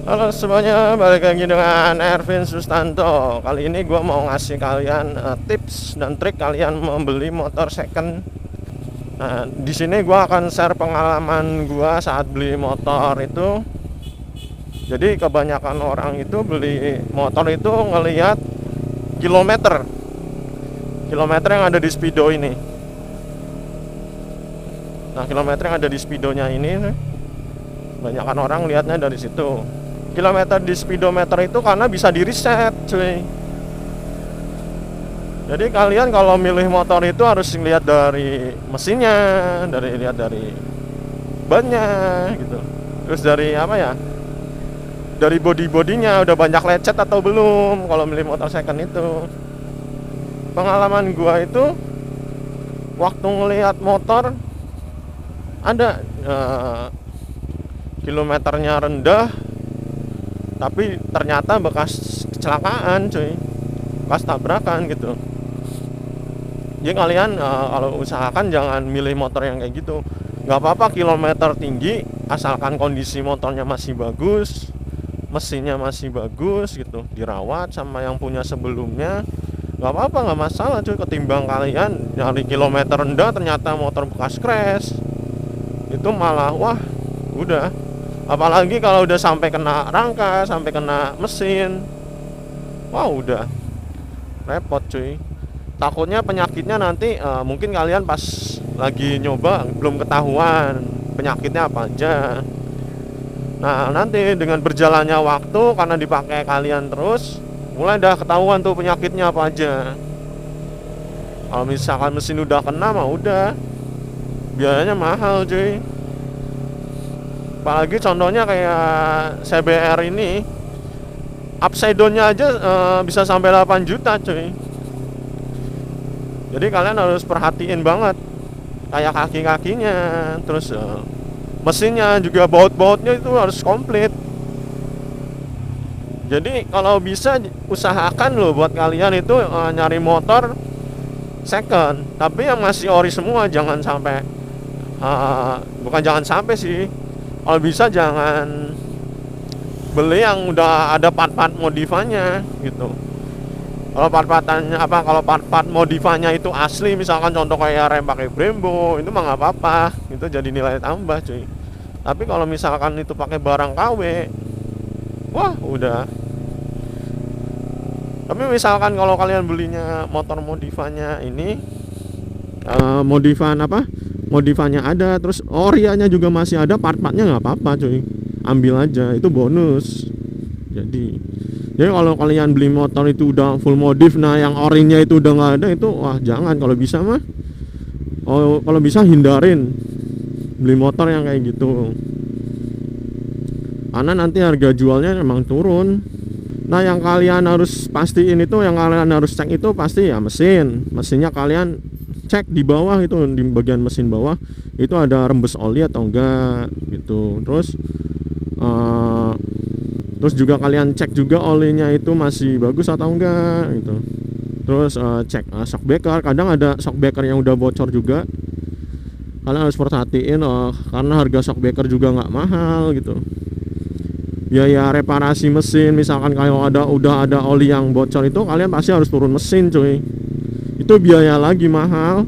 Halo semuanya, balik lagi dengan Ervin Sustanto. Kali ini gue mau ngasih kalian tips dan trik kalian membeli motor second. Nah, di sini gue akan share pengalaman gue saat beli motor itu. Jadi kebanyakan orang itu beli motor itu ngelihat kilometer yang ada di Speedo ini. Nah, kilometer yang ada di Speedonya ini, kebanyakan orang lihatnya dari situ. Kilometer di speedometer itu karena bisa di reset, cuy. Jadi kalian kalau milih motor itu harus lihat dari mesinnya, lihat dari bannya gitu. Terus dari apa ya? Dari bodinya udah banyak lecet atau belum kalau milih motor second itu. Pengalaman gua itu waktu ngelihat motor ada kilometernya rendah tapi ternyata bekas kecelakaan, cuy, bekas tabrakan gitu. Jadi kalian kalau usahakan jangan milih motor yang kayak gitu. Nggak apa-apa kilometer tinggi asalkan kondisi motornya masih bagus, mesinnya masih bagus gitu, dirawat sama yang punya sebelumnya. Nggak apa-apa, nggak masalah, cuy. Ketimbang kalian nyari kilometer rendah ternyata motor bekas crash, itu malah wah udah. Apalagi kalau udah sampai kena rangka, sampai kena mesin, wah udah repot, cuy. Takutnya penyakitnya nanti mungkin kalian pas lagi nyoba belum ketahuan penyakitnya apa aja. Nah nanti dengan berjalannya waktu karena dipakai kalian terus, mulai dah ketahuan tuh penyakitnya apa aja. Kalau misalkan mesin udah kena mah udah biayanya mahal, cuy. Apalagi contohnya kayak CBR ini, upside down-nya aja bisa sampai 8 juta, cuy. Jadi kalian harus perhatiin banget kayak kaki-kakinya, terus mesinnya juga, baut-bautnya itu harus komplit. Jadi kalau bisa usahakan loh buat kalian itu nyari motor second, tapi yang masih ori semua. Jangan sampai bukan jangan sampai sih, kalau bisa jangan beli yang udah ada part-part modifannya gitu. Kalau part-part modifannya itu asli, misalkan contoh kayak rem pakai Brembo, itu mah nggak apa-apa, itu jadi nilai tambah, cuy. Tapi kalau misalkan itu pakai barang KW, wah udah. Tapi misalkan kalau kalian belinya motor modifannya ini, modifannya ada, terus orianya juga masih ada, part-partnya nggak apa-apa, cuy, ambil aja, itu bonus. Jadi kalau kalian beli motor itu udah full modif, nah yang orinya itu udah nggak ada, itu wah jangan. Kalau bisa mah kalau bisa hindarin beli motor yang kayak gitu, karena nanti harga jualnya emang turun. Nah yang kalian harus pastiin itu, yang kalian harus cek itu pasti ya mesinnya kalian cek di bawah, itu di bagian mesin bawah itu ada rembes oli atau enggak gitu. Terus juga kalian cek juga olinya itu masih bagus atau enggak gitu. Terus cek shockbreaker, kadang ada shockbreaker yang udah bocor juga, kalian harus perhatiin karena harga shockbreaker juga nggak mahal gitu. Biaya reparasi mesin, misalkan kalau udah ada oli yang bocor, itu kalian pasti harus turun mesin, cuy. Itu biaya lagi mahal.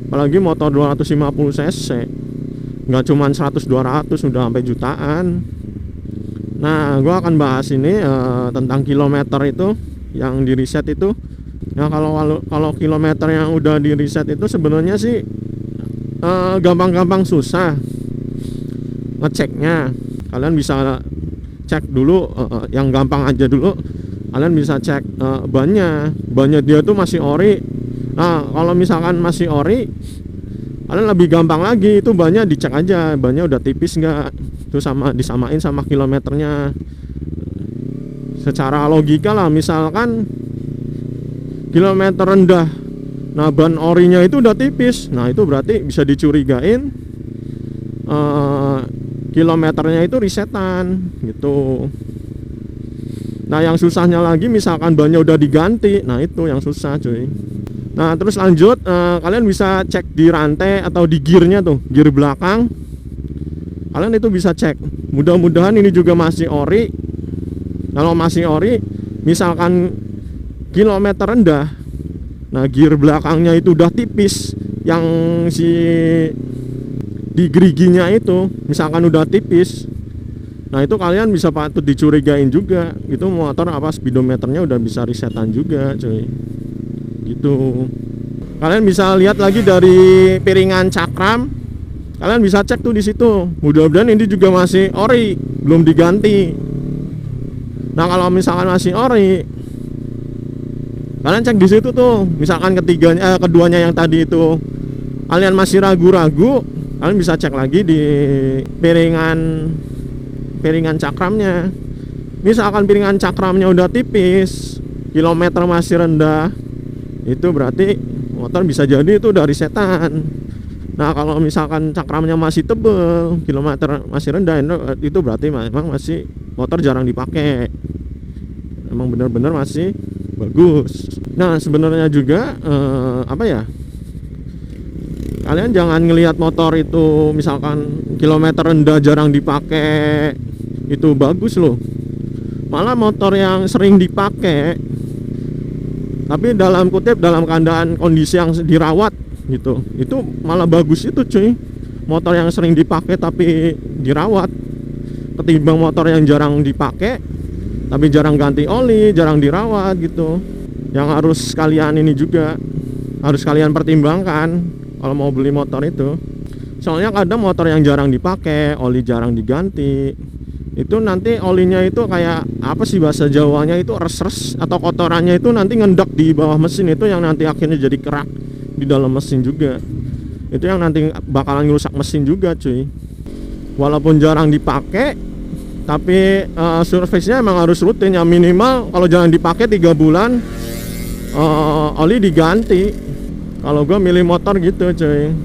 Apalagi motor 250 cc, nggak cuman 100-200, udah sampai jutaan. Nah gua akan bahas ini tentang kilometer itu yang di reset itu. Nah kalau kilometer yang udah di reset itu sebenarnya sih gampang-gampang susah ngeceknya. Kalian bisa cek dulu yang gampang aja dulu. Kalian bisa cek bannya dia tuh masih ori. Nah kalau misalkan masih ori, kalian lebih gampang lagi, itu bannya dicek aja, bannya udah tipis nggak, itu disamain sama kilometernya. Secara logika lah, misalkan kilometer rendah, nah ban orinya itu udah tipis, nah itu berarti bisa dicurigain kilometernya itu resetan gitu. Nah yang susahnya lagi, misalkan bannya udah diganti, nah itu yang susah, cuy. Nah terus lanjut, kalian bisa cek di rantai atau di gearnya tuh, gear belakang. Kalian itu bisa cek Mudah-mudahan ini juga masih ori. Kalau masih ori, misalkan kilometer rendah, nah gear belakangnya itu udah tipis, yang si di geriginya itu misalkan udah tipis, nah itu kalian bisa patut dicurigain juga, itu motor apa speedometernya udah bisa resetan juga cuy. Gitu. Kalian bisa lihat lagi dari piringan cakram, kalian bisa cek tuh di situ. Mudah-mudahan ini juga masih ori, belum diganti. Nah kalau misalkan masih ori, kalian cek di situ tuh. Misalkan keduanya yang tadi itu kalian masih ragu-ragu, kalian bisa cek lagi di piringan cakramnya. Misalkan piringan cakramnya udah tipis, kilometer masih rendah, itu berarti motor bisa jadi itu dari setan. Nah kalau misalkan cakramnya masih tebel, kilometer masih rendah, itu berarti memang masih motor jarang dipakai, emang bener-bener masih bagus. Nah sebenarnya juga apa ya, kalian jangan ngelihat motor itu misalkan kilometer rendah jarang dipakai itu bagus loh. Malah motor yang sering dipakai tapi dalam kutip dalam keadaan kondisi yang dirawat gitu, itu malah bagus itu cuy. Motor yang sering dipakai tapi dirawat ketimbang motor yang jarang dipakai tapi jarang ganti oli, jarang dirawat gitu. Yang harus kalian ini juga harus kalian pertimbangkan kalau mau beli motor itu. Soalnya kadang motor yang jarang dipakai, oli jarang diganti, itu nanti olinya itu kayak apa sih bahasa Jawanya itu, res-res atau kotorannya itu nanti ngendap di bawah mesin, itu yang nanti akhirnya jadi kerak di dalam mesin juga. Itu yang nanti bakalan ngerusak mesin juga cuy. Walaupun jarang dipakai, tapi service-nya emang harus rutin ya, minimal kalau jangan dipakai 3 bulan oli diganti. Kalau gue milih motor gitu cuy.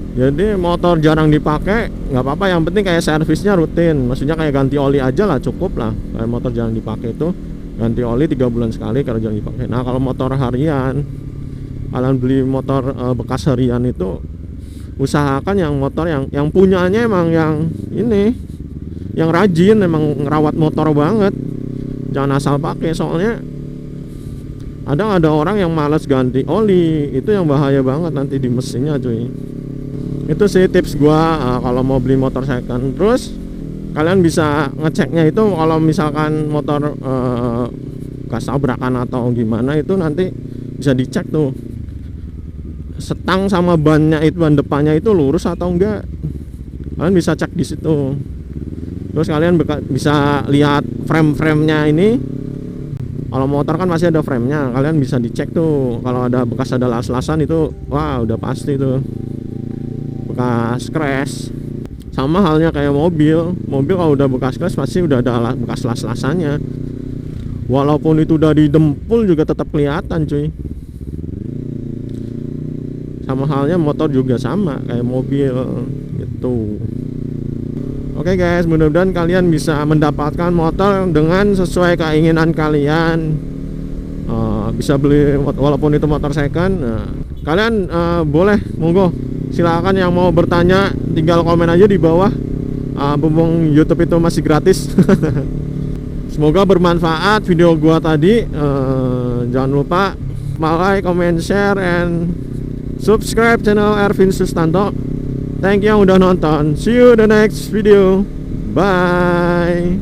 Jadi motor jarang dipakai nggak apa-apa, yang penting kayak servisnya rutin. Maksudnya kayak ganti oli aja lah, cukup lah. Kayak motor jarang dipakai itu ganti oli 3 bulan sekali kalau jarang dipakai. Nah kalau motor harian, kalian beli motor bekas harian itu usahakan yang motor yang punyanya emang yang ini, yang rajin, emang ngerawat motor banget. Jangan asal pakai, soalnya ada orang yang malas ganti oli, itu yang bahaya banget nanti di mesinnya cuy. Itu sih tips gua kalau mau beli motor second. Terus kalian bisa ngeceknya itu kalau misalkan motor gas tabrakan atau gimana, itu nanti bisa dicek tuh setang sama bannya itu, ban depannya itu lurus atau enggak. Kalian bisa cek di situ. Terus kalian bisa lihat frame-framenya ini. Kalau motor kan masih ada framenya, kalian bisa dicek tuh. Kalau ada bekas ada las-lasan itu, wah udah pasti tuh bekas crash. Sama halnya kayak mobil kalau udah bekas crash pasti udah ada bekas las-lasannya. Walaupun itu udah didempul juga tetap kelihatan cuy. Sama halnya motor juga sama kayak mobil gitu. Oke guys, mudah-mudahan kalian bisa mendapatkan motor dengan sesuai keinginan kalian. Bisa beli walaupun itu motor second. Kalian boleh, monggo silakan yang mau bertanya tinggal komen aja di bawah. Mumpung YouTube itu masih gratis. Semoga bermanfaat video gua tadi. Jangan lupa like, comment, share, and subscribe channel Ervin Sustanto. Thank you yang udah nonton. See you the next video. Bye.